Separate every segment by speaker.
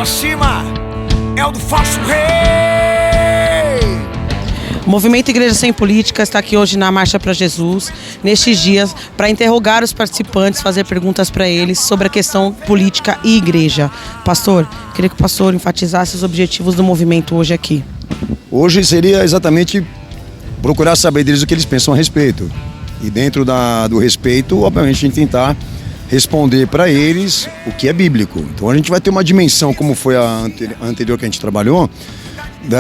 Speaker 1: pra cima, é o do falso rei.
Speaker 2: O Movimento Igreja Sem Política está aqui hoje na Marcha para Jesus, nestes dias, para interrogar os participantes, fazer perguntas para eles sobre a questão política e igreja. Pastor, queria que o pastor enfatizasse os objetivos do movimento hoje aqui.
Speaker 3: Hoje seria exatamente procurar saber deles o que eles pensam a respeito. E dentro do respeito, obviamente, a gente tentar responder para eles o que é bíblico. Então a gente vai ter uma dimensão, como foi a anterior que a gente trabalhou,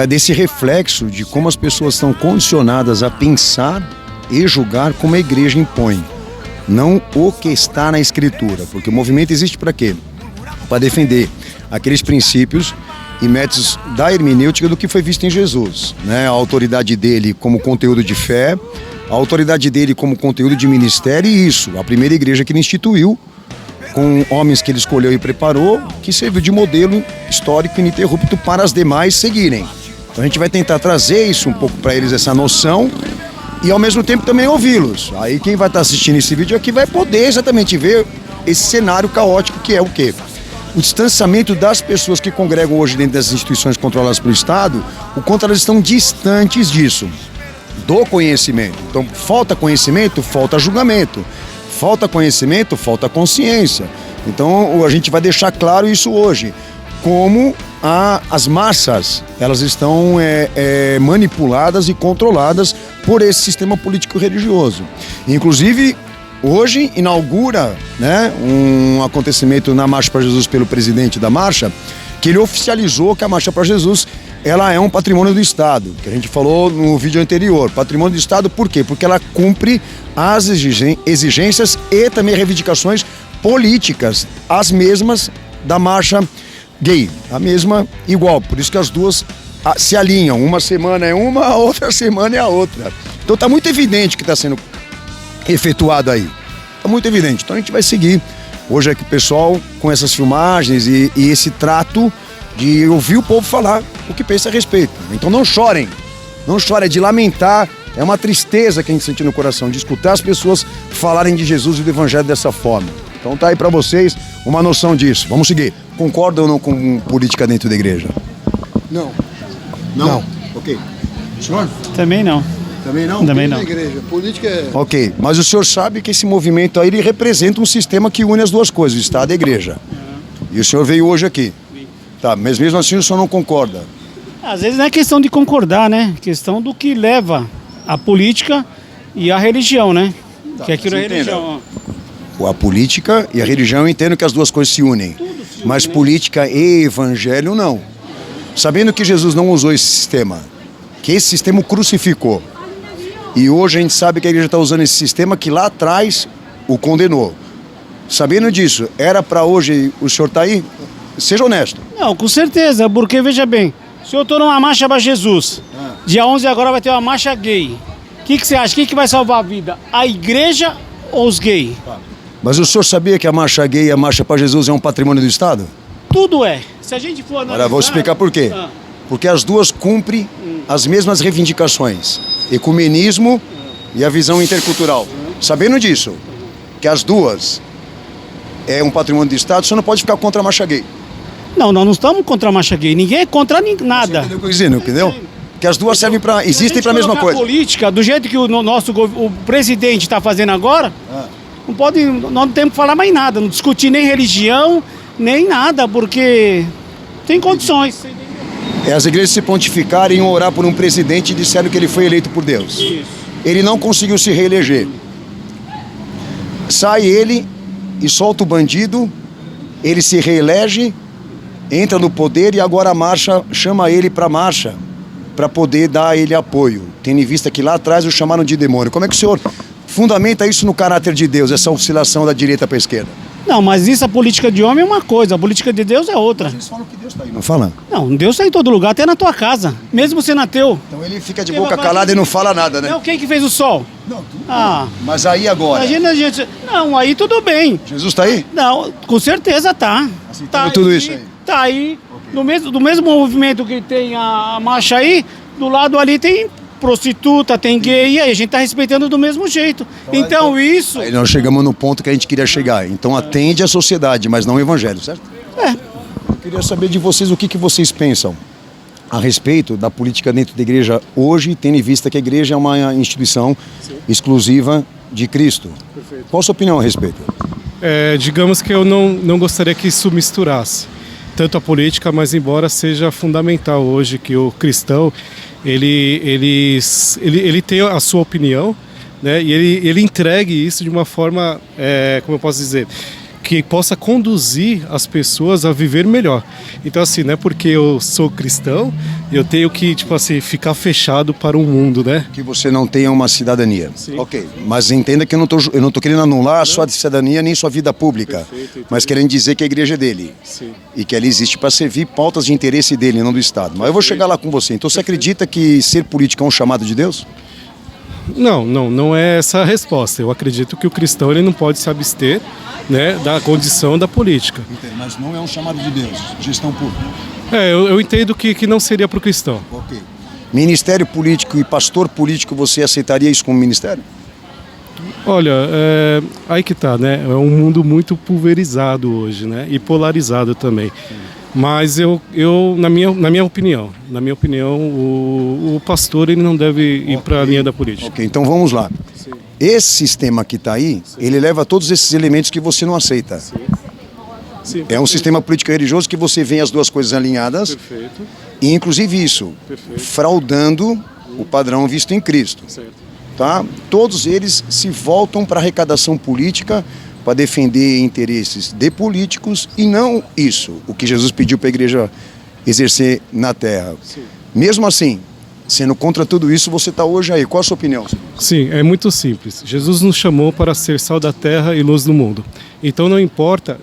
Speaker 3: desse reflexo de como as pessoas estão condicionadas a pensar e julgar como a igreja impõe, não o que está na escritura, porque o movimento existe para quê? Para defender aqueles princípios e métodos da hermenêutica do que foi visto em Jesus, né? A autoridade dele como conteúdo de fé, a autoridade dele como conteúdo de ministério, e isso, a primeira igreja que ele instituiu, com homens que ele escolheu e preparou, que serviu de modelo histórico ininterrupto para as demais seguirem. Então a gente vai tentar trazer isso um pouco para eles, essa noção, e ao mesmo tempo também ouvi-los. Aí quem vai estar assistindo esse vídeo aqui vai poder exatamente ver esse cenário caótico que é o quê? O distanciamento das pessoas que congregam hoje dentro das instituições controladas pelo Estado, o quanto elas estão distantes disso, do conhecimento. Então falta conhecimento, falta julgamento. Falta conhecimento, falta consciência. Então a gente vai deixar claro isso hoje. Como as massas, elas estão manipuladas e controladas por esse sistema político-religioso. Inclusive, hoje inaugura, né, um acontecimento na Marcha para Jesus pelo presidente da Marcha, que ele oficializou que a Marcha para Jesus ela é um patrimônio do Estado, que a gente falou no vídeo anterior. Patrimônio do Estado por quê? Porque ela cumpre as exigências e também reivindicações políticas, as mesmas da marcha gay, a mesma igual. Por isso que as duas se alinham. Uma semana é uma, a outra semana é a outra. Então está muito evidente que está sendo efetuado aí. Está muito evidente. Então a gente vai seguir hoje aqui o pessoal com essas filmagens e esse trato de ouvir o povo falar o que pensa a respeito. Então não chorem, não chorem, é de lamentar, é uma tristeza que a gente sente no coração, de escutar as pessoas falarem de Jesus e do Evangelho dessa forma. Então tá aí pra vocês uma noção disso. Vamos seguir. Concordam ou não com política dentro da igreja?
Speaker 4: Não.
Speaker 3: Não? Ok. Senhor?
Speaker 5: Também não.
Speaker 3: Também não?
Speaker 5: Também não.
Speaker 4: Igreja. Política é...
Speaker 3: Ok, mas o senhor sabe que esse movimento aí, ele representa um sistema que une as duas coisas, o Estado e a igreja. E o senhor veio hoje aqui. Tá, mas mesmo assim o senhor não concorda?
Speaker 5: Às vezes não é questão de concordar, né? Questão do que leva a política e a religião, né?
Speaker 3: Tá,
Speaker 5: que aquilo é religião.
Speaker 3: A política e a religião, eu entendo que as duas coisas se unem. Mas política e evangelho, não. Sabendo que Jesus não usou esse sistema, que esse sistema o crucificou. E hoje a gente sabe que a igreja está usando esse sistema que lá atrás o condenou. Sabendo disso, era para hoje o senhor estar aí? Seja honesto.
Speaker 5: Não, com certeza, porque veja bem, se eu estou numa marcha para Jesus, dia 11 agora vai ter uma marcha gay. O que você acha? Quem que vai salvar a vida? A igreja ou os gays?
Speaker 3: Mas o senhor sabia que a marcha gay e a marcha para Jesus é um patrimônio do Estado?
Speaker 5: Tudo é. Se a gente for analisar...
Speaker 3: Agora vou explicar por quê. Porque as duas cumprem as mesmas reivindicações. Ecumenismo e a visão intercultural. Sabendo disso, que as duas é um patrimônio do Estado, o senhor não pode ficar contra a marcha gay.
Speaker 5: Não, nós não estamos contra a marcha gay. Ninguém é contra nada.
Speaker 3: Você entendeu o que eu dizendo, entendeu? Que as duas servem para, existem para a mesma coisa.
Speaker 5: A política, do jeito que o presidente está fazendo agora, nós não temos que falar mais nada, não discutir nem religião, nem nada, porque tem condições.
Speaker 3: As igrejas se pontificarem e orar por um presidente e disseram que ele foi eleito por Deus.
Speaker 5: Isso.
Speaker 3: Ele não conseguiu se reeleger. Sai ele e solta o bandido, ele se reelege, entra no poder e agora a marcha chama ele para a marcha, para poder dar a ele apoio, tendo em vista que lá atrás o chamaram de demônio. Como é que o senhor fundamenta isso no caráter de Deus, essa oscilação da direita para a esquerda?
Speaker 5: Não, mas isso, a política de homem é uma coisa, a política de Deus é outra.
Speaker 3: Mas eles falam que Deus está aí, não fala?
Speaker 5: Não, Deus está em todo lugar, até na tua casa, mesmo sendo ateu.
Speaker 3: Então ele fica de boca calada e não fala nada, né?
Speaker 5: Não, quem que fez o sol?
Speaker 3: Não, tudo mas aí agora?
Speaker 5: Imagina a gente... Não, aí tudo bem.
Speaker 3: Jesus está aí?
Speaker 5: Não, com certeza tá.
Speaker 3: Tá tudo aí, isso aí?
Speaker 5: Tá aí. Okay. Do mesmo movimento que tem a marcha aí, do lado ali tem prostituta, tem gay, e aí a gente tá respeitando do mesmo jeito. Então isso...
Speaker 3: Aí nós chegamos no ponto que a gente queria chegar. Então atende a sociedade, mas não o evangelho, certo?
Speaker 5: É.
Speaker 3: queria saber de vocês o que vocês pensam a respeito da política dentro da igreja hoje, tendo em vista que a igreja é uma instituição exclusiva de Cristo.
Speaker 6: Perfeito.
Speaker 3: Qual a sua opinião a respeito?
Speaker 6: Digamos que eu não gostaria que isso misturasse tanto a política, mas embora seja fundamental hoje que o cristão ele tenha a sua opinião, né, e ele entregue isso de uma forma, como eu posso dizer, que possa conduzir as pessoas a viver melhor. Então, assim, não é porque eu sou cristão, eu tenho que, tipo assim, ficar fechado para o mundo, né?
Speaker 3: Que você não tenha uma cidadania.
Speaker 6: Sim.
Speaker 3: Ok, mas entenda que eu não tô querendo anular a sua cidadania nem sua vida pública,
Speaker 6: Perfeito,
Speaker 3: mas querendo dizer que a igreja é dele.
Speaker 6: Sim.
Speaker 3: E que ela existe para servir pautas de interesse dele, não do Estado. Mas eu vou chegar lá com você. Então você acredita que ser político é um chamado de Deus?
Speaker 6: Não é essa a resposta. Eu acredito que o cristão ele não pode se abster, né, da condição da política.
Speaker 3: Mas não é um chamado de Deus, gestão pública.
Speaker 6: Eu entendo que não seria para o cristão.
Speaker 3: Ok. Ministério político e pastor político, você aceitaria isso como ministério?
Speaker 6: Olha, aí que tá, né? É um mundo muito pulverizado hoje, né? E polarizado também. Mas na minha opinião, o pastor ele não deve ir para a linha da política.
Speaker 3: Ok, então vamos lá.
Speaker 6: Sim.
Speaker 3: Esse sistema que está aí, ele leva todos esses elementos que você não aceita.
Speaker 6: Sim,
Speaker 3: É um sistema político religioso que você vê as duas coisas alinhadas,
Speaker 6: perfeito,
Speaker 3: e inclusive isso,
Speaker 6: Perfeito.
Speaker 3: fraudando o padrão visto em Cristo.
Speaker 6: certo.
Speaker 3: Tá? Todos eles se voltam para arrecadação política, para defender interesses de políticos e não isso, o que Jesus pediu para a igreja exercer na terra.
Speaker 6: Sim.
Speaker 3: Mesmo assim, sendo contra tudo isso, você está hoje aí. Qual a sua opinião?
Speaker 6: Sim, é muito simples. Jesus nos chamou para ser sal da terra e luz do mundo. Então não importa.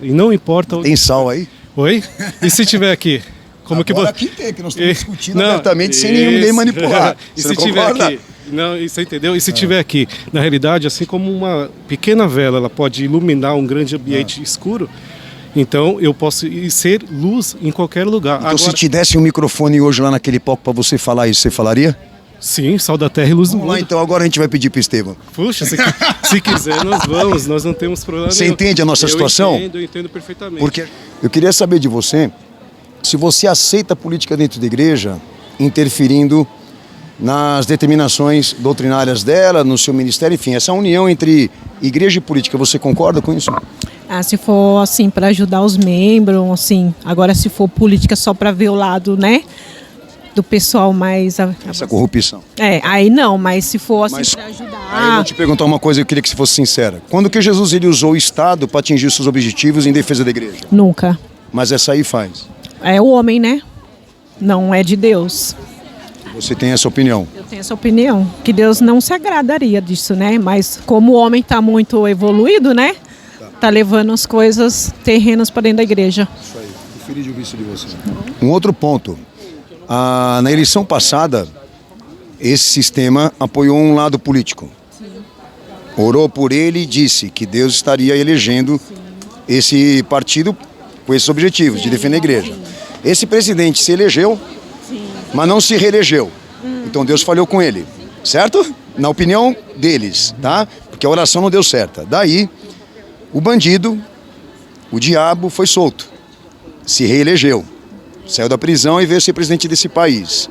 Speaker 3: Tem sal aí?
Speaker 6: Oi? E se tiver aqui? Como que
Speaker 3: Agora aqui tem, que nós estamos discutindo
Speaker 6: Não,
Speaker 3: abertamente sem
Speaker 6: isso.
Speaker 3: ninguém manipular.
Speaker 6: E
Speaker 3: Você
Speaker 6: se
Speaker 3: não
Speaker 6: tiver
Speaker 3: concorda?
Speaker 6: aqui? Não, você entendeu? E se tiver aqui, na realidade, assim como uma pequena vela, ela pode iluminar um grande ambiente escuro, então eu posso ser luz em qualquer lugar.
Speaker 3: Então se te desse um microfone hoje lá naquele palco para você falar isso, você falaria?
Speaker 6: Sim, sal da terra e luz do
Speaker 3: Vamos lá,
Speaker 6: mundo.
Speaker 3: então agora a gente vai pedir para Estevão.
Speaker 6: Puxa, se quiser nós vamos, nós não temos problema
Speaker 3: Você
Speaker 6: nenhum.
Speaker 3: entende a nossa situação?
Speaker 6: Eu entendo perfeitamente.
Speaker 3: Porque eu queria saber de você se você aceita a política dentro da igreja interferindo nas determinações doutrinárias dela, no seu ministério, enfim, essa união entre igreja e política, você concorda com isso?
Speaker 7: Se for assim para ajudar os membros, assim, agora se for política só para ver o lado, né, do pessoal mais
Speaker 3: Essa corrupção.
Speaker 7: aí não, mas se for assim
Speaker 3: Mas
Speaker 7: para
Speaker 3: aí eu
Speaker 7: ajudar,
Speaker 3: vou te perguntar uma coisa, eu queria que você fosse sincera. Quando que Jesus ele usou o Estado para atingir os seus objetivos em defesa da igreja?
Speaker 7: nunca.
Speaker 3: Mas essa aí faz.
Speaker 7: É o homem, né? Não é de Deus.
Speaker 3: Você tem essa opinião?
Speaker 7: Eu tenho essa opinião, que Deus não se agradaria disso, né? Mas como o homem está muito evoluído, né? Tá levando as coisas terrenas para dentro da igreja.
Speaker 3: Isso aí, preferi de ouvir isso de você. Um outro ponto. Na eleição passada, esse sistema apoiou um lado político. Orou por ele e disse que Deus estaria elegendo esse partido com esses objetivos, de defender a igreja. Esse presidente se elegeu, mas não se reelegeu. Então Deus falhou com ele, certo? Na opinião deles, tá? Porque a oração não deu certa. Daí, o bandido, o diabo, foi solto. Se reelegeu. Saiu da prisão e veio ser presidente desse país.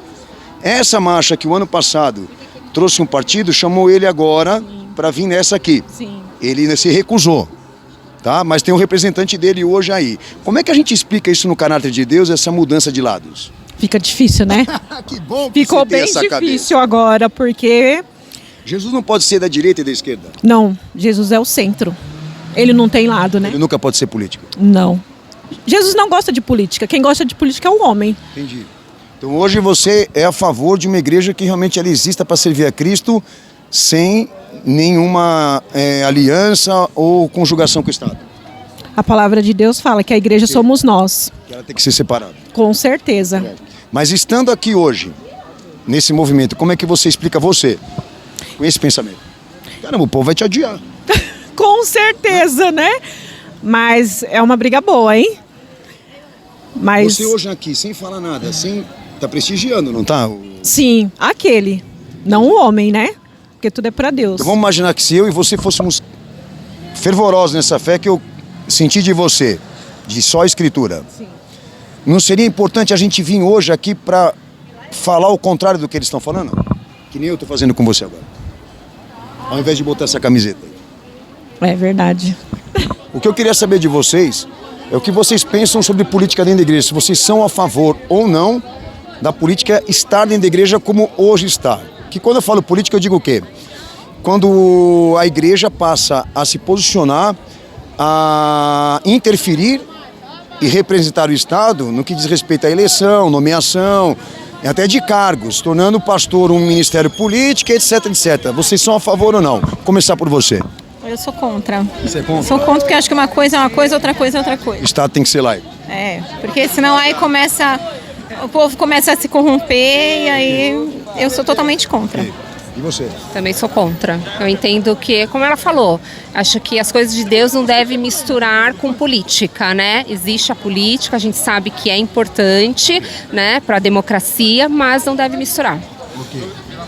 Speaker 3: Essa marcha que o ano passado trouxe um partido, chamou ele agora para vir nessa aqui.
Speaker 7: Sim.
Speaker 3: Ele se recusou, tá? Mas tem um representante dele hoje aí. Como é que a gente explica isso no caráter de Deus, essa mudança de lados?
Speaker 7: Fica difícil, né?
Speaker 3: Que bom que
Speaker 7: Ficou
Speaker 3: você tem
Speaker 7: bem
Speaker 3: essa
Speaker 7: difícil
Speaker 3: cabeça.
Speaker 7: agora, porque
Speaker 3: Jesus não pode ser da direita e da esquerda.
Speaker 7: não, Jesus é o centro. Ele não tem lado, né?
Speaker 3: Ele nunca pode ser político.
Speaker 7: Não. Jesus não gosta de política. Quem gosta de política é o homem.
Speaker 3: Entendi. Então hoje você é a favor de uma igreja que realmente ela exista para servir a Cristo sem nenhuma aliança ou conjugação com o Estado.
Speaker 7: A palavra de Deus fala que a igreja somos nós.
Speaker 3: Que ela tem que ser separada.
Speaker 7: Com certeza.
Speaker 3: Mas estando aqui hoje, nesse movimento, como é que você explica você com esse pensamento? Caramba, o povo vai te adiar.
Speaker 7: Com certeza, né? Mas é uma briga boa, hein? Mas
Speaker 3: Você hoje aqui, sem falar nada, sem tá prestigiando, não tá?
Speaker 7: sim, aquele, não o homem, né? Porque tudo é para Deus.
Speaker 3: Então vamos imaginar que se eu e você fôssemos fervorosos nessa fé que eu senti de você, de só a escritura.
Speaker 7: Sim.
Speaker 3: Não seria importante a gente vir hoje aqui para falar o contrário do que eles estão falando? Que nem eu estou fazendo com você agora. Ao invés de botar essa camiseta.
Speaker 7: É verdade.
Speaker 3: O que eu queria saber de vocês é o que vocês pensam sobre política dentro da igreja. Se vocês são a favor ou não da política estar dentro da igreja como hoje está. Que quando eu falo política eu digo o quê? Quando a igreja passa a se posicionar, a interferir e representar o Estado no que diz respeito à eleição, nomeação, até de cargos, tornando o pastor um ministério político, etc, etc. Vocês são a favor ou não? Vou começar por você.
Speaker 8: Eu sou contra.
Speaker 3: Você é contra?
Speaker 8: Sou contra porque acho que uma coisa é uma coisa, outra coisa é outra coisa.
Speaker 3: O Estado tem que ser laico.
Speaker 8: É, porque senão aí o povo começa a se corromper e aí eu sou totalmente contra.
Speaker 3: E você?
Speaker 9: Também sou contra. Eu entendo que, como ela falou, acho que as coisas de Deus não devem misturar com política, né? Existe a política, a gente sabe que é importante, né, para a democracia, mas não deve misturar.
Speaker 3: Ok.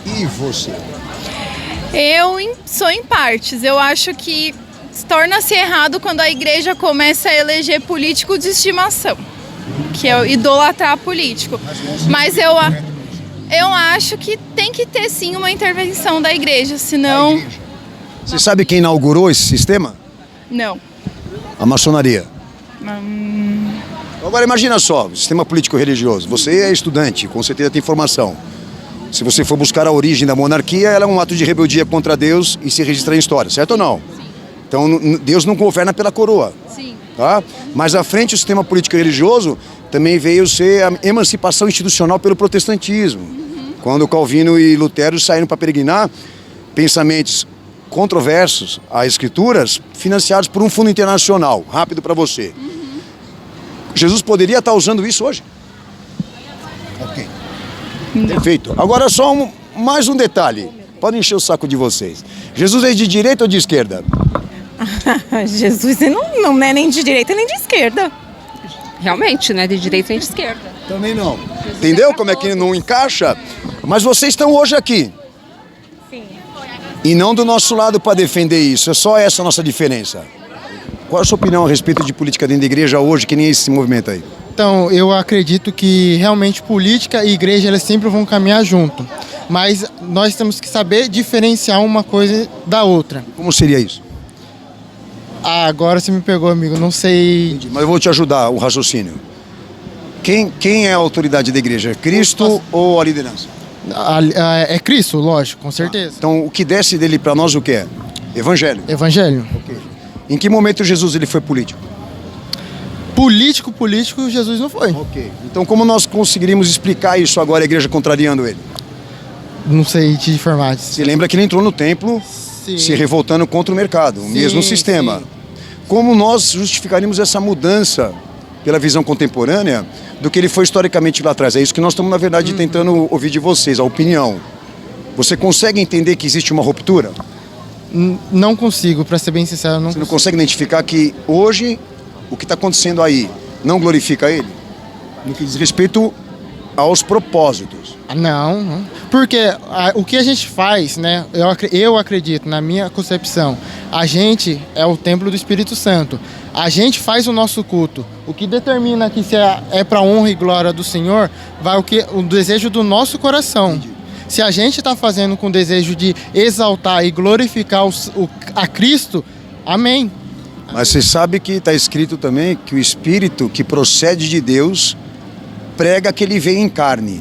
Speaker 3: E você?
Speaker 10: Eu sou em partes. Eu acho que torna-se errado quando a igreja começa a eleger político de estimação, que é idolatrar político. Mas eu acho que tem que ter sim uma intervenção da igreja, senão...
Speaker 3: Você sabe quem inaugurou esse sistema?
Speaker 10: Não.
Speaker 3: A maçonaria. Agora imagina só, o sistema político-religioso. Você é estudante, com certeza tem formação. Se você for buscar a origem da monarquia, ela é um ato de rebeldia contra Deus e se registra em história, certo ou não? Sim. Então Deus não governa pela coroa.
Speaker 10: Sim.
Speaker 3: Tá? Mas à frente o sistema político-religioso também veio ser a emancipação institucional pelo protestantismo. Quando Calvino e Lutero saíram para peregrinar, pensamentos controversos às escrituras, financiados por um fundo internacional. Rápido para você. Jesus poderia estar usando isso hoje? Ok. Perfeito. Agora só mais um detalhe. Podem encher o saco de vocês. Jesus é de direita ou de esquerda?
Speaker 8: Jesus não é nem de direita nem de esquerda.
Speaker 9: Realmente, não é de direita nem de esquerda.
Speaker 3: Também não. Entendeu como é que não encaixa? Mas vocês estão hoje aqui.
Speaker 8: Sim.
Speaker 3: E não do nosso lado para defender isso. É só essa a nossa diferença. Qual é a sua opinião a respeito de política dentro da igreja hoje, que nem esse movimento aí?
Speaker 11: Então, eu acredito que realmente política e igreja elas sempre vão caminhar junto. Mas nós temos que saber diferenciar uma coisa da outra.
Speaker 3: Como seria isso?
Speaker 11: Ah, agora você me pegou, amigo. Não sei...
Speaker 3: Entendi, mas eu vou te ajudar o raciocínio. Quem é a autoridade da igreja? Cristo ou a liderança?
Speaker 11: É Cristo, lógico, com certeza.
Speaker 3: Então, o que desce dele para nós o que é? Evangelho.
Speaker 11: Evangelho.
Speaker 3: Okay. Em que momento Jesus ele foi político?
Speaker 11: Político, Jesus não foi.
Speaker 3: Ok. Então, como nós conseguiríamos explicar isso agora, a igreja contrariando ele?
Speaker 11: Não sei te informar.
Speaker 3: Se lembra que ele entrou no templo se revoltando contra o mercado, o mesmo sistema. Sim. Como nós justificaríamos essa mudança pela visão contemporânea do que ele foi historicamente lá atrás? É isso que nós estamos, na verdade, tentando ouvir de vocês, a opinião. Você consegue entender que existe uma ruptura?
Speaker 11: Não consigo, para ser bem sincero.
Speaker 3: Você não consegue identificar que hoje o que está acontecendo aí não glorifica ele? No que diz respeito aos propósitos.
Speaker 11: Não. Porque o que a gente faz, né? Eu acredito, na minha concepção, a gente é o templo do Espírito Santo. A gente faz o nosso culto. O que determina que se é para honra e glória do Senhor, vai o desejo do nosso coração. Entendi. Se a gente está fazendo com o desejo de exaltar e glorificar a Cristo, amém.
Speaker 3: Mas você sabe que está escrito também que o Espírito que procede de Deus prega que ele veio em carne.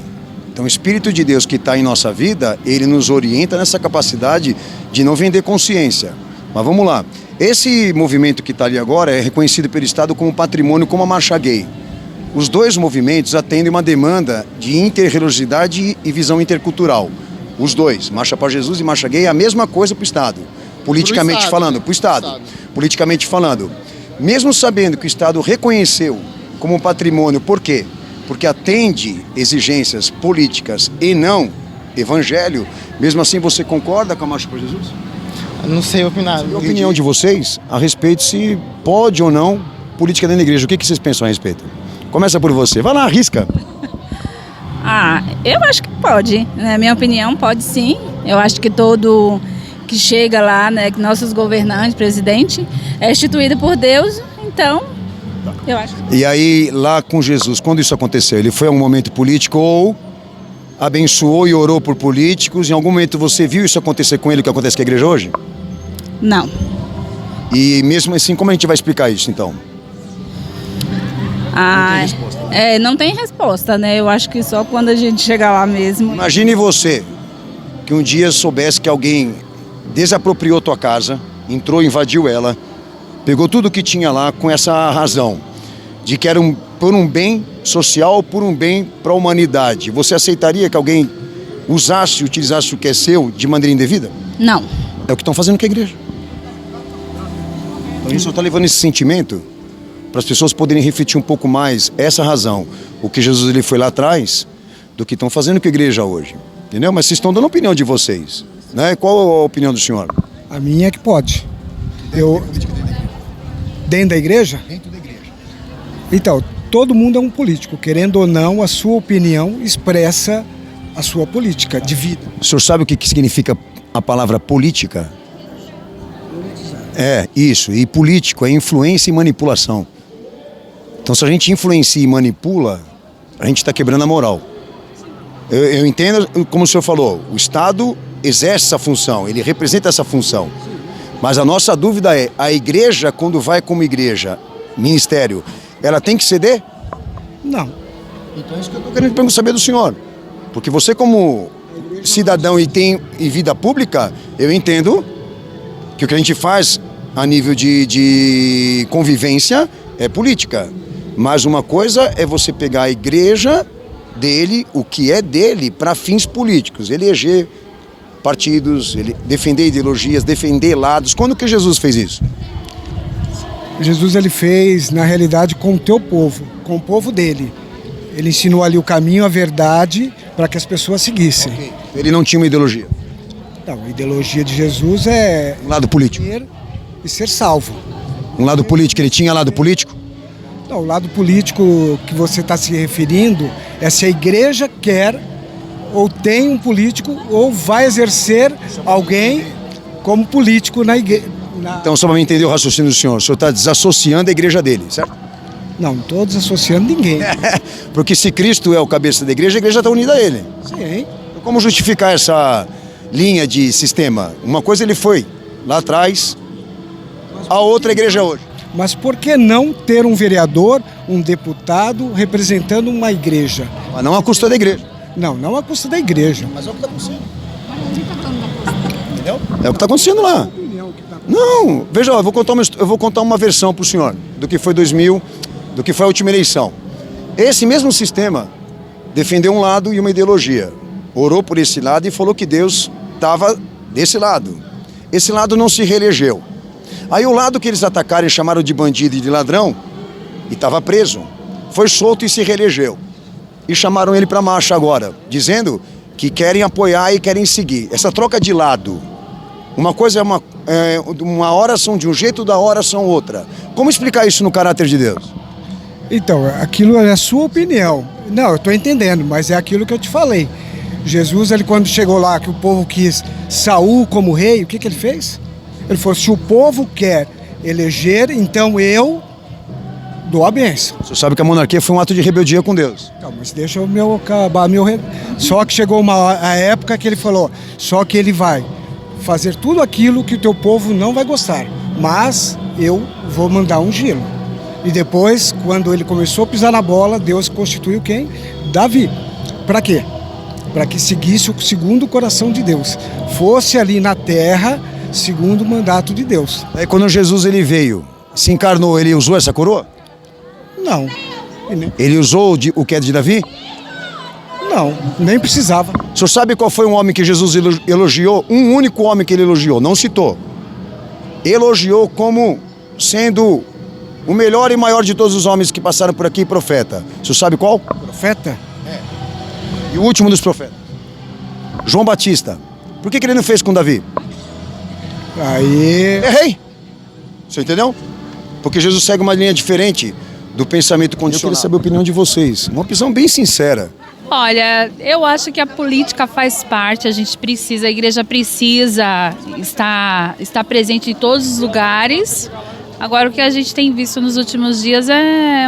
Speaker 3: Então o Espírito de Deus que está em nossa vida, ele nos orienta nessa capacidade de não vender consciência. Mas vamos lá. Esse movimento que está ali agora é reconhecido pelo Estado como patrimônio, como a Marcha Gay. Os dois movimentos atendem uma demanda de interreligiosidade e visão intercultural. Os dois, Marcha para Jesus e Marcha Gay, é a mesma coisa para o Estado. Politicamente falando, para o Estado. Politicamente falando. Mesmo sabendo que o Estado reconheceu como patrimônio, por quê? Porque atende exigências políticas e não evangelho, mesmo assim você concorda com a Marcha para Jesus?
Speaker 11: Não sei opinar.
Speaker 3: A opinião de vocês a respeito se pode ou não política dentro da igreja. O que vocês pensam a respeito? Começa por você. Vai lá, arrisca.
Speaker 12: Eu acho que pode. Na minha opinião, pode sim. Eu acho que todo que chega lá, né, que nossos governantes, presidente, é instituído por Deus, então Eu acho.
Speaker 3: E aí, lá com Jesus, quando isso aconteceu? Ele foi a um momento político ou abençoou e orou por políticos? Em algum momento você viu isso acontecer com ele, o que acontece com a igreja hoje?
Speaker 12: Não.
Speaker 3: E mesmo assim, como a gente vai explicar isso, então?
Speaker 12: Não tem resposta, né? Eu acho que só quando a gente chegar lá mesmo.
Speaker 3: Imagine você, que um dia soubesse que alguém desapropriou tua casa, entrou, invadiu ela, pegou tudo que tinha lá com essa razão, de que era por um bem social, por um bem para a humanidade. Você aceitaria que alguém usasse, utilizasse o que é seu de maneira indevida?
Speaker 12: Não.
Speaker 3: É o que estão fazendo com a igreja. Então isso está levando esse sentimento para as pessoas poderem refletir um pouco mais essa razão, o que Jesus ele foi lá atrás, do que estão fazendo com a igreja hoje. Entendeu? Mas vocês estão dando a opinião de vocês, né? Qual a opinião do senhor?
Speaker 13: A minha é que pode. Dentro da igreja?
Speaker 3: Dentro da igreja.
Speaker 13: Então, todo mundo é um político. Querendo ou não, a sua opinião expressa a sua política de vida.
Speaker 3: O senhor sabe o que significa a palavra política? É, isso. E político é influência e manipulação. Então, se a gente influencia e manipula, a gente está quebrando a moral. Eu entendo, como o senhor falou, o Estado exerce essa função, ele representa essa função. Mas a nossa dúvida é, a igreja, quando vai como igreja, ministério, ela tem que ceder?
Speaker 13: Não.
Speaker 3: Então é isso que eu estou querendo saber do senhor. Porque você como cidadão e tem em vida pública, eu entendo que o que a gente faz a nível de convivência é política. Mas uma coisa é você pegar a igreja dele, o que é dele, para fins políticos. Eleger partidos, defender ideologias, defender lados. Quando que Jesus fez isso?
Speaker 13: Jesus ele fez, na realidade, com o teu povo, com o povo dele. Ele ensinou ali o caminho, a verdade, para que as pessoas seguissem.
Speaker 3: Okay. Ele não tinha uma ideologia?
Speaker 13: Não, a ideologia de Jesus é...
Speaker 3: Um lado político?
Speaker 13: E ser salvo.
Speaker 3: Um lado político, ele tinha lado político?
Speaker 13: Não, o lado político que você está se referindo é se a igreja quer ou tem um político ou vai exercer alguém como político na igreja.
Speaker 3: Então, só para me entender o raciocínio do senhor está desassociando a igreja dele, certo?
Speaker 13: Não estou desassociando ninguém.
Speaker 3: Porque se Cristo é o cabeça da igreja está unida a ele.
Speaker 13: Sim.
Speaker 3: Então, como justificar essa linha de sistema? Uma coisa ele foi lá atrás, a outra igreja hoje.
Speaker 13: Mas por que não ter um vereador, um deputado representando uma igreja?
Speaker 3: Mas não à custa da igreja.
Speaker 13: Não à custa da igreja.
Speaker 3: Mas é o que está acontecendo. Entendeu? É o que está acontecendo lá. Não, veja, eu vou contar uma versão para o senhor do que foi 2000, do que foi a última eleição. Esse mesmo sistema defendeu um lado e uma ideologia. Orou por esse lado e falou que Deus estava desse lado. Esse lado não se reelegeu. Aí o lado que eles atacaram e chamaram de bandido e de ladrão, e estava preso, foi solto e se reelegeu. E chamaram ele para marcha agora, dizendo que querem apoiar e querem seguir. Essa troca de lado, uma coisa é uma hora são de um jeito, da hora são outra. Como explicar isso no caráter de Deus?
Speaker 13: Então, aquilo é a sua opinião. Não, eu estou entendendo, mas é aquilo que eu te falei. Jesus, ele quando chegou lá, que o povo quis Saul como rei, o que ele fez? Ele falou, se o povo quer eleger, então eu dou a bênção.
Speaker 3: Você sabe que a monarquia foi um ato de rebeldia com Deus.
Speaker 13: Não, mas deixa eu acabar meu... Só que chegou a época que ele falou, só que ele vai fazer tudo aquilo que o teu povo não vai gostar, mas eu vou mandar ungí-lo. E depois, quando ele começou a pisar na bola, Deus constituiu quem? Davi. Para quê? Para que seguisse o segundo coração de Deus. Fosse ali na terra... segundo o mandato de Deus.
Speaker 3: Aí quando Jesus ele veio, se encarnou, ele usou essa coroa?
Speaker 13: Não.
Speaker 3: Ele usou o que é de Davi?
Speaker 13: Não, nem precisava.
Speaker 3: O senhor sabe qual foi um homem que Jesus elogiou? Um único homem que ele elogiou, não citou. Elogiou como sendo o melhor e maior de todos os homens que passaram por aqui, profeta. O senhor sabe qual?
Speaker 13: Profeta?
Speaker 3: É. E o último dos profetas? João Batista. Por que ele não fez com Davi?
Speaker 13: Aí...
Speaker 3: Errei! Você entendeu? Porque Jesus segue uma linha diferente do pensamento condicional. Eu queria saber a opinião de vocês. Uma opinião bem sincera.
Speaker 14: Olha, eu acho que a política faz parte, a gente precisa, a igreja precisa estar presente em todos os lugares, Agora, o que a gente tem visto nos últimos dias é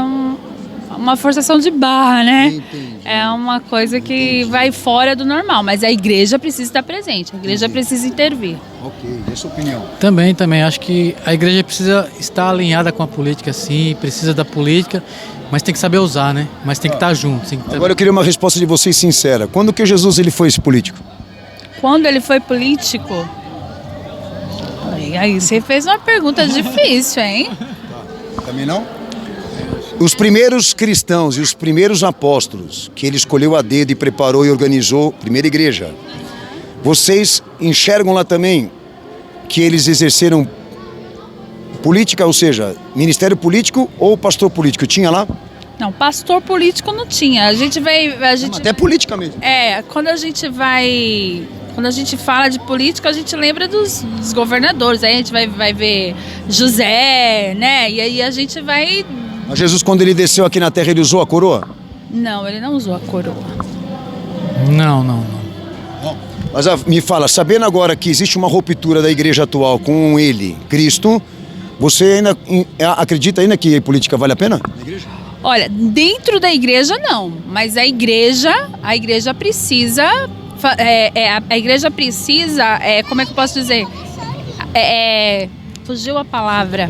Speaker 14: uma forçação de barra, né?
Speaker 3: Entendi.
Speaker 14: É uma coisa que vai fora do normal, mas a igreja precisa estar presente, a igreja precisa intervir.
Speaker 3: Ok, e a sua opinião?
Speaker 15: Também. Acho que a igreja precisa estar alinhada com a política, sim, precisa da política, mas tem que saber usar, né? Mas tem que estar junto.
Speaker 3: Agora eu queria uma resposta de vocês sincera. Quando que Jesus ele foi esse político?
Speaker 14: Quando ele foi político? Aí você fez uma pergunta difícil, hein?
Speaker 3: Também não? Os primeiros cristãos e os primeiros apóstolos que ele escolheu a dedo e preparou e organizou a primeira igreja, vocês enxergam lá também que eles exerceram política, ou seja, ministério político ou pastor político? Tinha lá?
Speaker 14: Não, pastor político não tinha. A gente
Speaker 3: até política mesmo.
Speaker 14: Quando a gente fala de política, a gente lembra dos governadores. Aí a gente vai ver José, né? E aí a gente vai...
Speaker 3: Mas Jesus, quando ele desceu aqui na terra, ele usou a coroa?
Speaker 14: Não, ele não usou a coroa.
Speaker 15: Não.
Speaker 3: Mas me fala, sabendo agora que existe uma ruptura da igreja atual com ele, Cristo, você ainda acredita ainda que a política vale a pena?
Speaker 14: Olha, dentro da igreja não, mas a igreja precisa, como é que eu posso dizer? Fugiu a palavra.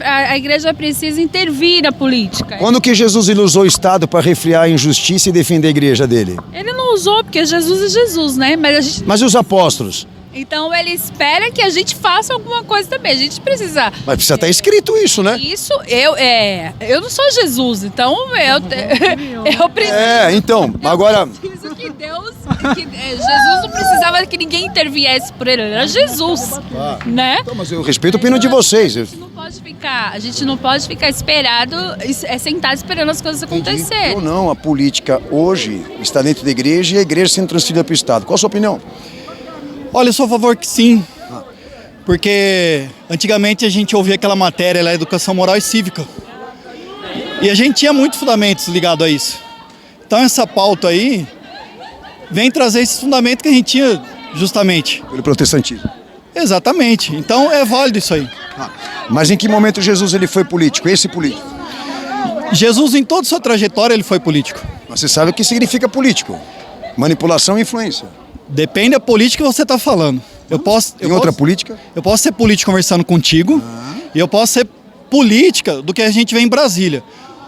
Speaker 14: A igreja precisa intervir na política.
Speaker 3: Quando que Jesus ele usou o Estado para refrear a injustiça e defender a igreja dele?
Speaker 14: Ele não usou, porque Jesus é Jesus, né?
Speaker 3: Mas e os apóstolos?
Speaker 14: Então ele espera que a gente faça alguma coisa também. A gente precisa...
Speaker 3: Mas precisa estar escrito isso, né?
Speaker 14: Isso, eu não sou Jesus, então eu preciso...
Speaker 3: Então, agora...
Speaker 14: Jesus não precisava que ninguém interviesse por ele, era Jesus, né?
Speaker 3: Então, mas eu respeito a opinião de vocês.
Speaker 14: A gente não pode ficar sentado esperando as coisas acontecerem.
Speaker 3: Ou não, a política hoje está dentro da igreja e a igreja sendo transferida para o Estado. Qual a sua opinião?
Speaker 16: Olha, eu sou a favor que sim, porque antigamente a gente ouvia aquela matéria lá, educação moral e cívica, e a gente tinha muitos fundamentos ligados a isso. Então essa pauta aí vem trazer esses fundamentos que a gente tinha justamente.
Speaker 3: Pelo protestantismo.
Speaker 16: Exatamente, então é válido isso aí.
Speaker 3: Mas em que momento Jesus ele foi político, esse político?
Speaker 16: Jesus em toda a sua trajetória ele foi político.
Speaker 3: Mas você sabe o que significa político? Manipulação e influência.
Speaker 16: Depende da política que você está falando.
Speaker 3: Outra política?
Speaker 16: Eu posso ser político conversando contigo e eu posso ser política do que a gente vê em Brasília.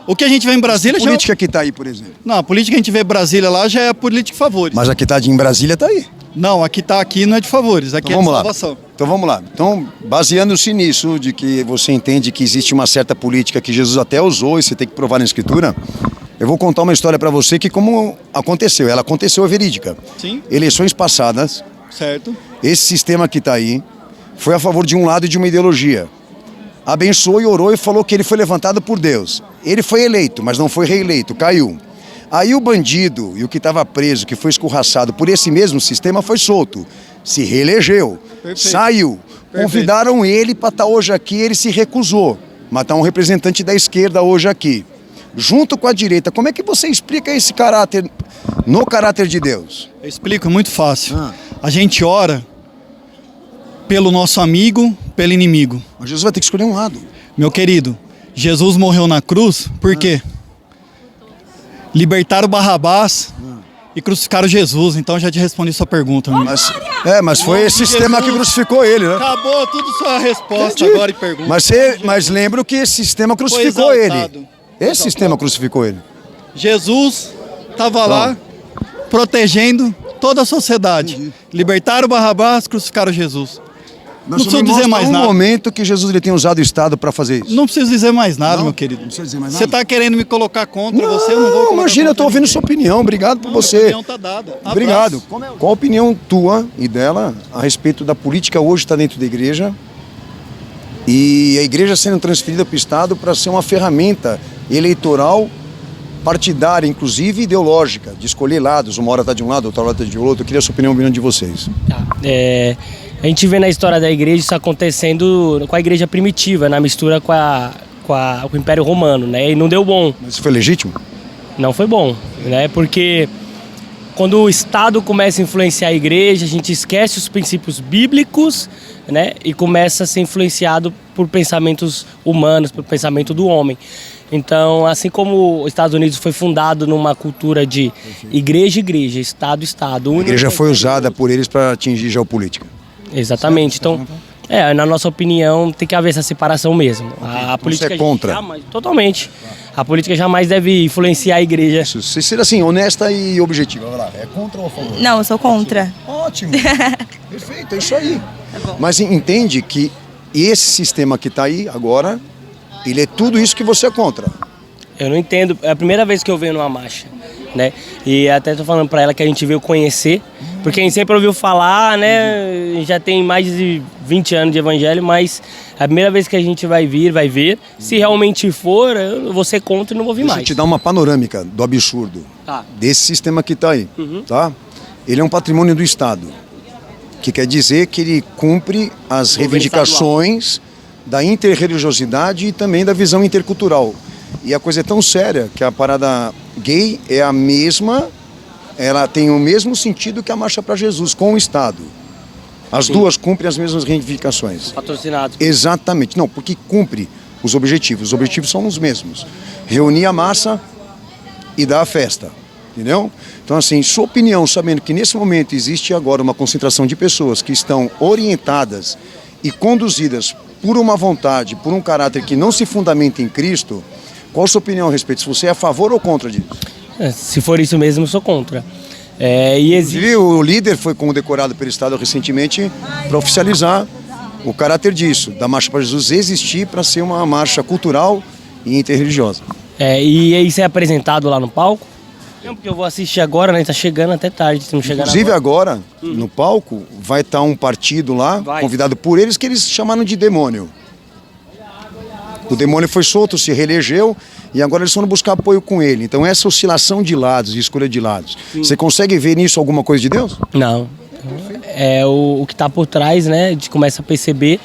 Speaker 16: O que a gente vê em Brasília...
Speaker 3: A política que está aí, por exemplo?
Speaker 16: Não, a política que a gente vê em Brasília lá já é a política de favores.
Speaker 3: Mas a que está em Brasília está aí.
Speaker 16: Não, a que está aqui não é de favores, aqui
Speaker 3: então,
Speaker 16: é de salvação.
Speaker 3: Então vamos lá. Então, baseando-se nisso, de que você entende que existe uma certa política que Jesus até usou e você tem que provar na Escritura... Eu vou contar uma história para você que como aconteceu, ela aconteceu, é verídica.
Speaker 16: Sim.
Speaker 3: Eleições passadas,
Speaker 16: certo.
Speaker 3: Esse sistema que está aí foi a favor de um lado e de uma ideologia. Abençoou e orou e falou que ele foi levantado por Deus. Ele foi eleito, mas não foi reeleito, caiu. Aí o bandido e o que estava preso, que foi escorraçado por esse mesmo sistema, foi solto. Se reelegeu, saiu. Convidaram ele para estar hoje aqui, ele se recusou. Matar um representante da esquerda hoje aqui. Junto com a direita, como é que você explica esse caráter, no caráter de Deus?
Speaker 16: Eu explico, muito fácil. A gente ora pelo nosso amigo, pelo inimigo.
Speaker 3: Mas Jesus vai ter que escolher um lado.
Speaker 16: Meu querido, Jesus morreu na cruz, por quê? Libertaram Barrabás e crucificaram Jesus, então eu já te respondi sua pergunta.
Speaker 3: Mas foi esse sistema que crucificou ele, né?
Speaker 16: Acabou tudo sua resposta agora e pergunta.
Speaker 3: Mas lembro que esse sistema crucificou ele. Esse sistema crucificou ele.
Speaker 16: Jesus estava lá protegendo toda a sociedade. Libertaram Barrabás, crucificaram Jesus.
Speaker 3: Não preciso dizer mais nada. No momento que Jesus ele tem usado o Estado para fazer isso.
Speaker 16: Não preciso dizer mais nada, meu querido.
Speaker 3: Não precisa dizer mais
Speaker 16: nada. Você está querendo me colocar contra você? Eu
Speaker 3: não vou. Imagina, eu estou ouvindo sua opinião. Obrigado por você. A opinião
Speaker 16: está dada.
Speaker 3: Obrigado. Qual a opinião tua e dela a respeito da política hoje está dentro da igreja e a igreja sendo transferida para o Estado para ser uma ferramenta eleitoral, partidária, inclusive ideológica, de escolher lados, uma hora está de um lado, outra hora está de outro. Eu queria a sua opinião de vocês.
Speaker 17: A gente vê na história da igreja isso acontecendo com a igreja primitiva, na mistura com o Império Romano, né? E não deu bom.
Speaker 3: Mas isso foi legítimo?
Speaker 17: Não foi bom, né? Porque quando o Estado começa a influenciar a igreja, a gente esquece os princípios bíblicos, né? E começa a ser influenciado por pensamentos humanos, por pensamento do homem. Então, assim como os Estados Unidos foi fundado numa cultura de igreja, Estado.
Speaker 3: A igreja foi usada por eles para atingir geopolítica.
Speaker 17: Exatamente. Então, na nossa opinião, tem que haver essa separação mesmo. A política
Speaker 3: Você é contra?
Speaker 17: Jamais, totalmente. A política jamais deve influenciar a igreja.
Speaker 3: Você ser assim, honesta e objetiva. Vai lá, é contra ou a favor?
Speaker 18: Não, eu sou contra.
Speaker 3: Ótimo. Perfeito, é isso aí. Mas entende que esse sistema que está aí agora, ele é tudo isso que você é contra.
Speaker 17: Eu não entendo. É a primeira vez que eu venho numa marcha, né? E até tô falando para ela que a gente veio conhecer, porque a gente sempre ouviu falar, né? Já tem mais de 20 anos de evangelho, mas a primeira vez que a gente vai ver. Se realmente for, eu vou ser contra e não vou vir mais.
Speaker 3: Deixa eu te dar uma panorâmica do absurdo desse sistema que está aí, tá? Ele é um patrimônio do Estado, que quer dizer que ele cumpre as reivindicações da interreligiosidade e também da visão intercultural. E a coisa é tão séria que a parada gay é a mesma, ela tem o mesmo sentido que a Marcha para Jesus, com o Estado. As duas cumprem as mesmas reivindicações.
Speaker 17: Patrocinados.
Speaker 3: Exatamente. Não, porque cumpre os objetivos. Os objetivos são os mesmos. Reunir a massa e dar a festa. Entendeu? Então, assim, sua opinião, sabendo que nesse momento existe agora uma concentração de pessoas que estão orientadas e conduzidas por uma vontade, por um caráter que não se fundamenta em Cristo, qual a sua opinião a respeito? Se você é a favor ou contra disso?
Speaker 17: Se for isso mesmo, eu sou contra.
Speaker 3: Inclusive, o líder foi condecorado pelo Estado recentemente para oficializar o caráter disso, da Marcha para Jesus existir para ser uma marcha cultural e interreligiosa.
Speaker 17: E isso é apresentado lá no palco? Não, porque eu vou assistir agora, né? Tá chegando até tarde, se não chegar
Speaker 3: Inclusive agora, no palco, vai estar um partido lá, convidado por eles, que eles chamaram de demônio. O demônio foi solto, se reelegeu, e agora eles foram buscar apoio com ele. Então essa oscilação de lados, de escolha de lados, você consegue ver nisso alguma coisa de Deus?
Speaker 17: Não. É o que está por trás, né? A gente começa a perceber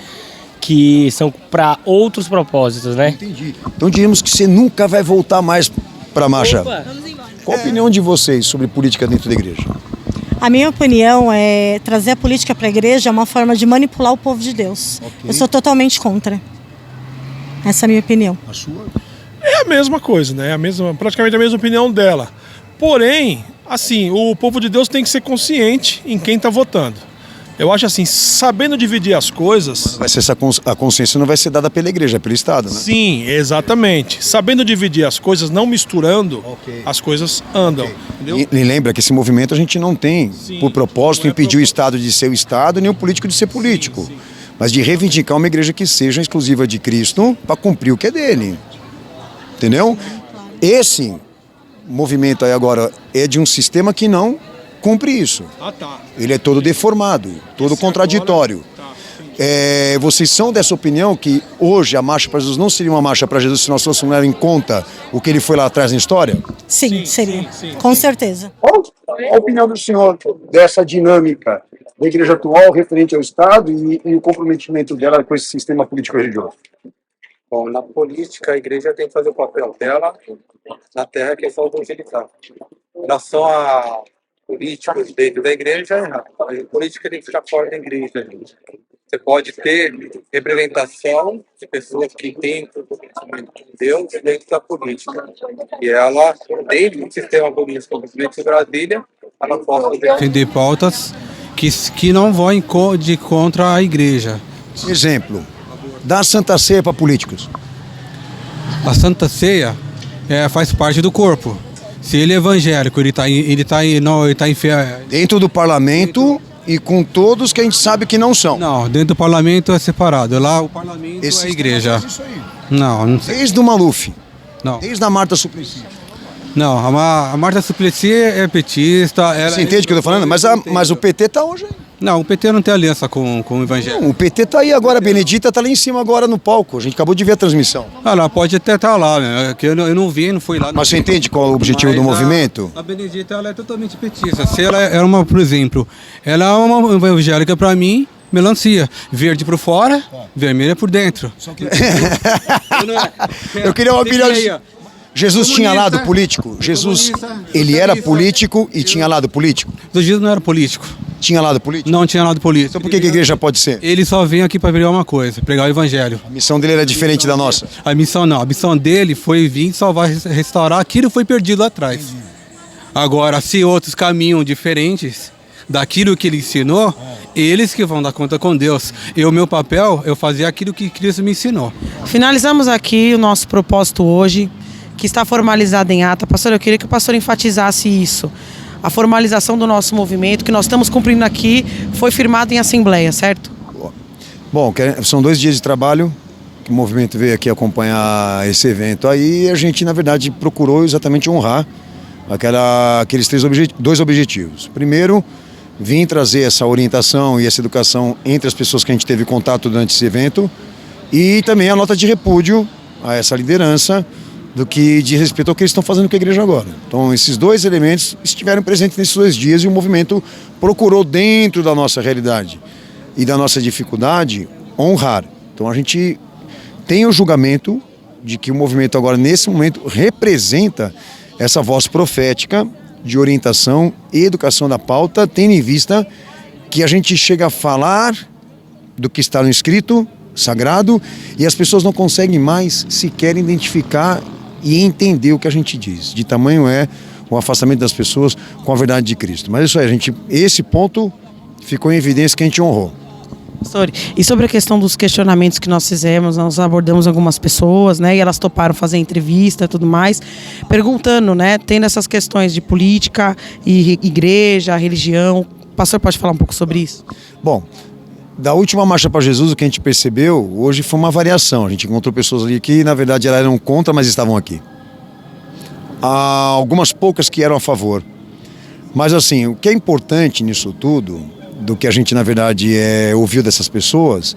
Speaker 17: que são para outros propósitos, né?
Speaker 3: Entendi. Então diríamos que você nunca vai voltar mais para a marcha. Qual a opinião de vocês sobre política dentro da igreja?
Speaker 19: A minha opinião é trazer a política para a igreja é uma forma de manipular o povo de Deus. Eu sou totalmente contra. Essa é a minha opinião.
Speaker 3: A sua?
Speaker 20: É a mesma coisa, né? Praticamente a mesma opinião dela. Porém, assim, o povo de Deus tem que ser consciente em quem está votando. Eu acho assim, sabendo dividir as coisas...
Speaker 3: A consciência não vai ser dada pela igreja, é pelo Estado, né?
Speaker 20: Sim, exatamente. Sabendo dividir as coisas, não misturando, as coisas andam. Entendeu?
Speaker 3: E lembra que esse movimento a gente não tem por propósito impedir o Estado de ser o Estado, nem o político de ser político. Mas de reivindicar uma igreja que seja exclusiva de Cristo para cumprir o que é dele. Entendeu? Esse movimento aí agora é de um sistema que não cumpre isso. Ele é todo deformado, todo contraditório. Vocês são dessa opinião que hoje a Marcha para Jesus não seria uma Marcha para Jesus se nós fôssemos levar em conta o que ele foi lá atrás na história?
Speaker 19: Sim, seria. Com certeza.
Speaker 3: Qual a opinião do senhor dessa dinâmica da igreja atual referente ao Estado e o comprometimento dela com esse sistema político-religioso?
Speaker 21: Bom, na política, a igreja tem que fazer o papel dela na terra que é só evangelizar. Em relação a políticos dentro da igreja, a política tem que ficar fora da igreja. Você pode ter representação de pessoas que têm Deus dentro da política. E ela, dentro do sistema político de Brasília, ela pode
Speaker 22: defender pautas que não vão de contra a igreja.
Speaker 3: Exemplo, dá Santa Ceia para políticos.
Speaker 22: A Santa Ceia faz parte do corpo. Se ele é evangélico, ele tá em fé.
Speaker 3: Dentro do parlamento e com todos que a gente sabe que não são.
Speaker 22: Não, dentro do parlamento é separado. Lá o parlamento é a igreja. Não sei.
Speaker 3: Desde o Maluf.
Speaker 22: Não.
Speaker 3: Desde a Marta Suplicy.
Speaker 22: Não, a Marta Suplicy é petista.
Speaker 3: Você entende o que eu estou falando? Mas o PT está hoje aí.
Speaker 22: Não, o PT não tem aliança com o Evangelho.
Speaker 3: Não, o PT está aí agora, a Benedita está lá em cima agora no palco. A gente acabou de ver a transmissão.
Speaker 22: Ela pode até estar lá, né? Eu não vi, não fui lá.
Speaker 3: Mas você entende qual é o objetivo do movimento?
Speaker 22: A Benedita ela é totalmente petista. Se ela é uma, por exemplo, ela é uma evangélica para mim, melancia. Verde por fora, vermelha por dentro.
Speaker 3: Eu queria uma opinião. Jesus tinha lado político? Jesus, ele era político e tinha lado político?
Speaker 22: Jesus não era político.
Speaker 3: tinha lado político?
Speaker 22: Não tinha lado político.
Speaker 3: Então por que a igreja pode ser?
Speaker 22: Ele só veio aqui para pregar uma coisa, pregar o evangelho.
Speaker 3: A missão dele era diferente da nossa?
Speaker 22: A missão não, a missão dele foi vir salvar, restaurar aquilo que foi perdido lá atrás. Agora, se outros caminham diferentes daquilo que ele ensinou, eles que vão dar conta com Deus. Meu papel, eu fazia aquilo que Cristo me ensinou.
Speaker 2: Finalizamos aqui o nosso propósito hoje, que está formalizado em ata. Pastor, eu queria que o pastor enfatizasse isso. A formalização do nosso movimento, que nós estamos cumprindo aqui, foi firmado em assembleia, certo?
Speaker 3: Bom, são 2 dias de trabalho que o movimento veio aqui acompanhar esse evento. Aí a gente, na verdade, procurou exatamente honrar aqueles 2 objetivos. Primeiro, vim trazer essa orientação e essa educação entre as pessoas que a gente teve contato durante esse evento e também a nota de repúdio a essa liderança do que diz respeito ao que eles estão fazendo com a igreja agora. Então, esses 2 elementos estiveram presentes nesses 2 dias e o movimento procurou, dentro da nossa realidade e da nossa dificuldade, honrar. Então, a gente tem o julgamento de que o movimento agora, nesse momento, representa essa voz profética de orientação e educação da pauta, tendo em vista que a gente chega a falar do que está no escrito sagrado e as pessoas não conseguem mais sequer identificar e entender o que a gente diz. De tamanho é o afastamento das pessoas com a verdade de Cristo. Mas isso aí, esse ponto ficou em evidência que a gente honrou.
Speaker 2: Pastor, e sobre a questão dos questionamentos que nós fizemos, nós abordamos algumas pessoas, né, e elas toparam fazer entrevista e tudo mais, perguntando, né, tendo essas questões de política e igreja, religião. O pastor pode falar um pouco sobre isso?
Speaker 3: Bom, da última Marcha para Jesus, o que a gente percebeu hoje foi uma variação. A gente encontrou pessoas ali que, na verdade, elas eram contra, mas estavam aqui. Há algumas poucas que eram a favor. Mas, assim, o que é importante nisso tudo, do que a gente, na verdade, ouviu dessas pessoas,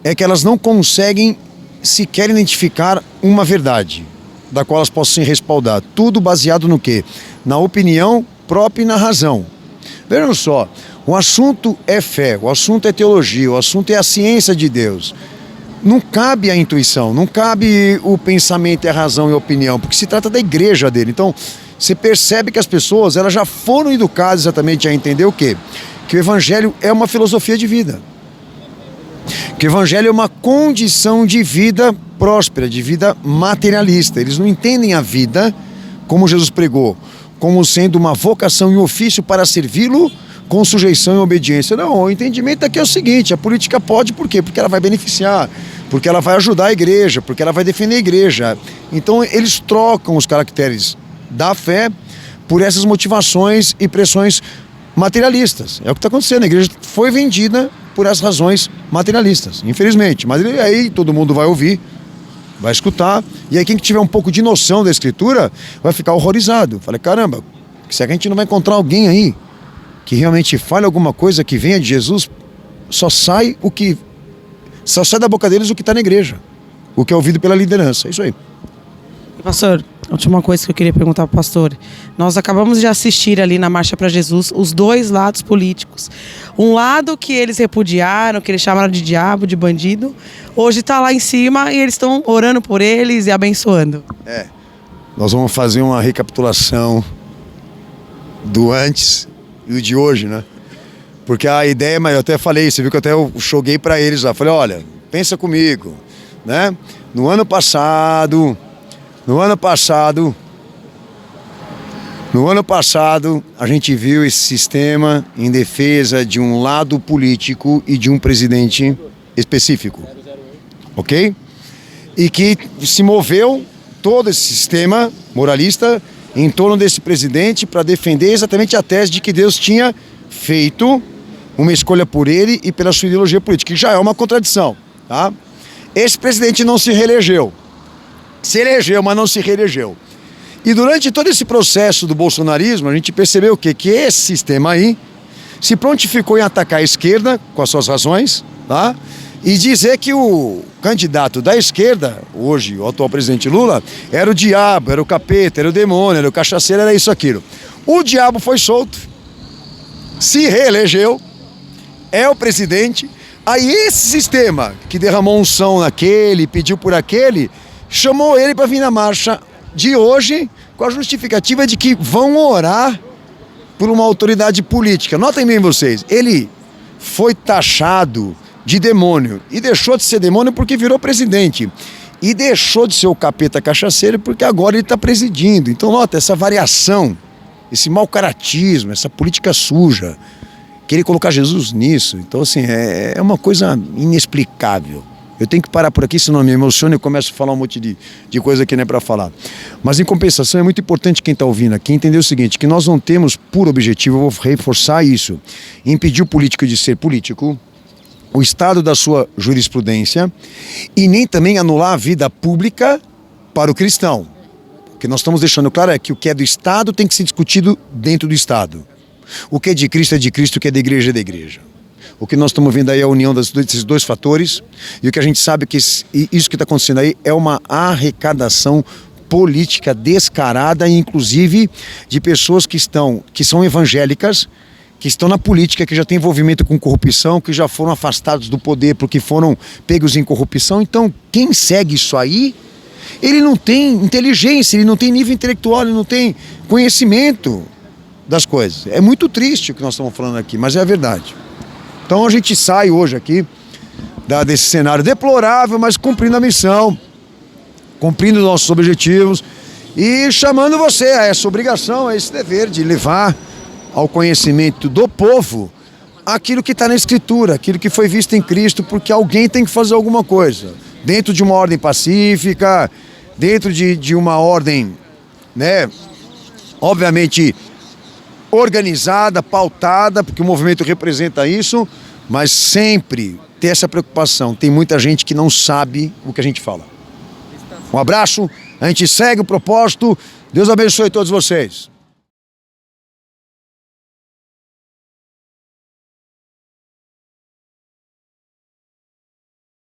Speaker 3: é que elas não conseguem sequer identificar uma verdade, da qual elas possam se respaldar. Tudo baseado no quê? Na opinião própria e na razão. Vejam só, o assunto é fé, o assunto é teologia, o assunto é a ciência de Deus. Não cabe a intuição, não cabe o pensamento e a razão e a opinião, porque se trata da igreja dele. Então, você percebe que as pessoas elas já foram educadas exatamente a entender o quê? Que o evangelho é uma filosofia de vida. Que o evangelho é uma condição de vida próspera, de vida materialista. Eles não entendem a vida, como Jesus pregou, como sendo uma vocação e um ofício para servi-lo com sujeição e obediência. Não, o entendimento aqui é o seguinte: a política pode, por quê? Porque ela vai beneficiar, porque ela vai ajudar a igreja, porque ela vai defender a igreja. Então eles trocam os caracteres da fé por essas motivações e pressões materialistas. É o que está acontecendo, a igreja foi vendida por essas razões materialistas, infelizmente. Mas aí todo mundo vai ouvir, vai escutar, e aí quem tiver um pouco de noção da escritura vai ficar horrorizado. Fala, caramba, será que a gente não vai encontrar alguém aí que realmente fale alguma coisa que venha de Jesus? Só sai da boca deles o que está na igreja, o que é ouvido pela liderança. É isso aí.
Speaker 2: Pastor, a última coisa que eu queria perguntar para o pastor. Nós acabamos de assistir ali na Marcha para Jesus os 2 lados políticos. Um lado que eles repudiaram, que eles chamaram de diabo, de bandido, hoje está lá em cima e eles estão orando por eles e abençoando.
Speaker 3: Nós vamos fazer uma recapitulação do antes e o de hoje, né? Porque a ideia, mas eu até falei, você viu que eu joguei para eles lá. Falei, olha, pensa comigo, né? No ano passado, a gente viu esse sistema em defesa de um lado político e de um presidente específico, ok? E que se moveu todo esse sistema moralista em torno desse presidente para defender exatamente a tese de que Deus tinha feito uma escolha por ele e pela sua ideologia política, que já é uma contradição, tá? Esse presidente não se reelegeu. Se elegeu, mas não se reelegeu. E durante todo esse processo do bolsonarismo, a gente percebeu o quê? Que esse sistema aí se prontificou em atacar a esquerda, com as suas razões, tá? E dizer que o candidato da esquerda, hoje o atual presidente Lula, era o diabo, era o capeta, era o demônio, era o cachaceiro, era isso, aquilo. O diabo foi solto, se reelegeu, é o presidente. Aí esse sistema que derramou unção naquele, pediu por aquele, chamou ele para vir na marcha de hoje com a justificativa de que vão orar por uma autoridade política. Notem bem vocês, ele foi taxado de demônio e deixou de ser demônio porque virou presidente. E deixou de ser o capeta cachaceiro porque agora ele está presidindo. Então nota essa variação, esse mau caratismo, essa política suja. Querer colocar Jesus nisso. Então assim, é uma coisa inexplicável. Eu tenho que parar por aqui, senão me emociono e começo a falar um monte de coisa que não é para falar. Mas em compensação é muito importante quem está ouvindo aqui entender o seguinte, que nós não temos por objetivo, eu vou reforçar isso, impedir o político de ser político, o Estado da sua jurisprudência e nem também anular a vida pública para o cristão. O que nós estamos deixando claro é que o que é do Estado tem que ser discutido dentro do Estado. O que é de Cristo, o que é da igreja é da igreja. O que nós estamos vendo aí é a união desses dois fatores e o que a gente sabe é que isso que está acontecendo aí é uma arrecadação política descarada, inclusive de pessoas que são evangélicas, que estão na política, que já têm envolvimento com corrupção, que já foram afastados do poder porque foram pegos em corrupção. Então, quem segue isso aí, ele não tem inteligência, ele não tem nível intelectual, ele não tem conhecimento das coisas. É muito triste o que nós estamos falando aqui, mas é a verdade. Então a gente sai hoje aqui desse cenário deplorável, mas cumprindo a missão, cumprindo os nossos objetivos e chamando você a essa obrigação, a esse dever de levar ao conhecimento do povo aquilo que está na Escritura, aquilo que foi visto em Cristo, porque alguém tem que fazer alguma coisa. Dentro de uma ordem pacífica, dentro de uma ordem, né, obviamente organizada, pautada, porque o movimento representa isso, mas sempre ter essa preocupação. Tem muita gente que não sabe o que a gente fala. Um abraço, a gente segue o propósito. Deus abençoe todos vocês.